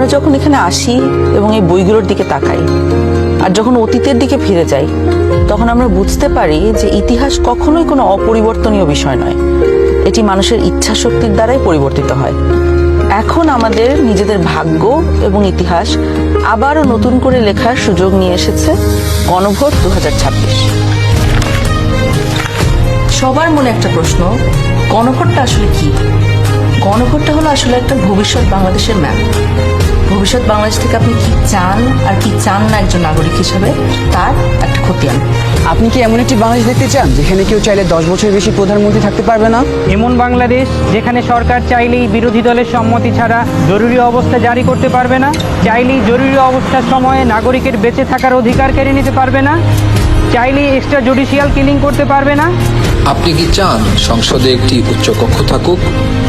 আমরা যখন এখানে আসি এবং এই বইগুলোর দিকে তাকাই আর যখন অতীতের দিকে ফিরে যাই, তখন আমরা বুঝতে পারি যে ইতিহাস কখনোই কোনো অপরিবর্তনীয় বিষয় নয়। এটি মানুষের ইচ্ছা শক্তির দ্বারাই পরিবর্তিত হয়। এখন আমাদের নিজেদের ভাগ্য এবং ইতিহাস আবারও নতুন করে লেখার সুযোগ নিয়ে এসেছে গণভোট 2026। সবার মনে একটা প্রশ্ন, গণভোটটা আসলে কি? গণভোটটা হলো আসলে একটা ভবিষ্যৎ বাংলাদেশের ম্যাপ। ভবিষ্যৎ বাংলাদেশ থেকে আপনি কি চান আর কি চান না একজন নাগরিক হিসেবে, তার একটা খতিয়ান। আপনি কি এমন একটি বাংলাদেশ দেখতে চান যেখানে কেউ চাইলে 10 বছরের বেশি প্রধানমন্ত্রী থাকতে পারবে না? এমন বাংলাদেশ যেখানে সরকার চাইলেই বিরোধী দলের সম্মতি ছাড়া জরুরি অবস্থা জারি করতে পারবে না, চাইলেই জরুরি অবস্থার সময়ে নাগরিকের বেঁচে থাকার অধিকার কেড়ে নিতে পারবে না, চাইলেই এক্সট্রা জুডিশিয়াল কিলিং করতে পারবে না? আপনি কি চান সংসদে একটি উচ্চকক্ষ থাকুক?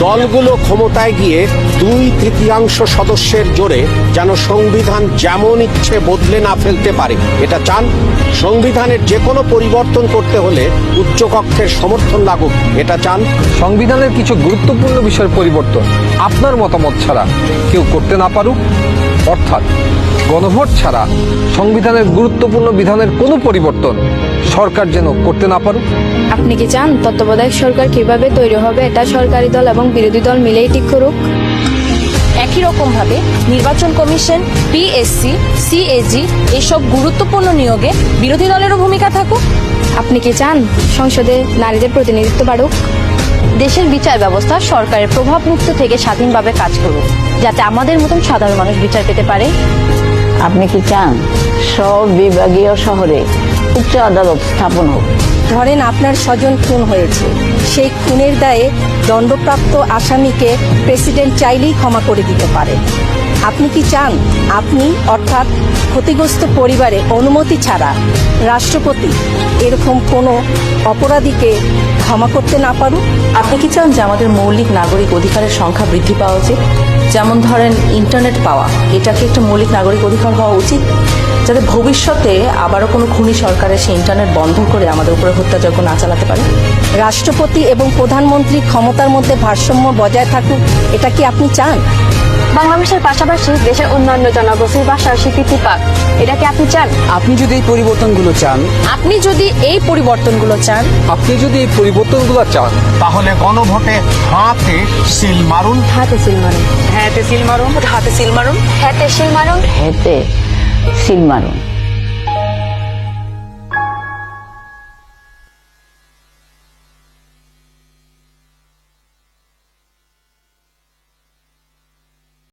দলগুলো ক্ষমতায় গিয়ে 2/3 সদস্যের জোরে যেন সংবিধান যেমন ইচ্ছে বদলে না ফেলতে পারে, এটা চান? সংবিধানের যে কোনো পরিবর্তন করতে হলে উচ্চকক্ষের সমর্থন লাগুক, এটা চান? সংবিধানের কিছু গুরুত্বপূর্ণ বিষয়ের পরিবর্তন আপনার মতামত ছাড়া কেউ করতে না পারুক, অর্থাৎ গণভোট ছাড়া সংবিধানের গুরুত্বপূর্ণ বিধানের কোনো পরিবর্তন সরকার যেন করতে না পারুক। আপনি কি চান তত্ত্বাবধায়ক সরকার কিভাবে তৈরি হবে এটা সরকারি দল এবং বিরোধী দল মিলেই ঠিক করুক? একই রকম ভাবে নির্বাচন কমিশন, পিএসসি, সিএজি এসব গুরুত্বপূর্ণ নিয়োগে বিরোধী দলেরও ভূমিকা থাকুক? আপনি কি চান সংসদে নারীদের প্রতিনিধিত্ব বাড়ুক? দেশের বিচার ব্যবস্থা সরকারের প্রভাব মুক্ত থেকে স্বাধীনভাবে কাজ করুক, যাতে আমাদের মতন সাধারণ মানুষ বিচার পেতে পারে? আপনি কি চান সব বিভাগীয় শহরে উচ্চ আদালত স্থাপন হোক? ধরেন আপনার স্বজন খুন হয়েছে, সেই খুনের দায়ে দণ্ডপ্রাপ্ত আসামিকে প্রেসিডেন্ট চাইলেই ক্ষমা করে দিতে পারে। আপনি কি চান আপনি অর্থাৎ ক্ষতিগ্রস্ত পরিবারে অনুমতি ছাড়া রাষ্ট্রপতি এরকম কোনো অপরাধীকে ক্ষমা করতে না পারুক? আপনি কি চান যে আমাদের মৌলিক নাগরিক অধিকারের সংখ্যা বৃদ্ধি পাওয়া উচিত? যেমন ধরেন ইন্টারনেট পাওয়া, এটাকে একটা মৌলিক নাগরিক অধিকার হওয়া উচিত, যাতে ভবিষ্যতে আবারও কোনো খুনি সরকারের সেই ইন্টারনেট বন্ধ করে আমাদের উপরে হত্যাযজ্ঞ না চালাতে পারে। রাষ্ট্রপতি এবং প্রধানমন্ত্রী ক্ষমতার মধ্যে ভারসাম্য বজায় থাকুক, এটা কি আপনি চান? বাংলা ভাষার পাশাপাশি দেশের অন্যান্য জনগোষ্ঠীর ভাষার স্বীকৃতি পাক, এটা কি আপনি চান? আপনি যদি এই পরিবর্তনগুলো চান, আপনি যদি এই পরিবর্তনগুলো চান, তাহলে গণভোটে হাতে সিল মারুন। হাতে সিল মারুন। হাতে সিল মারুন। হেতে সিল মারুন।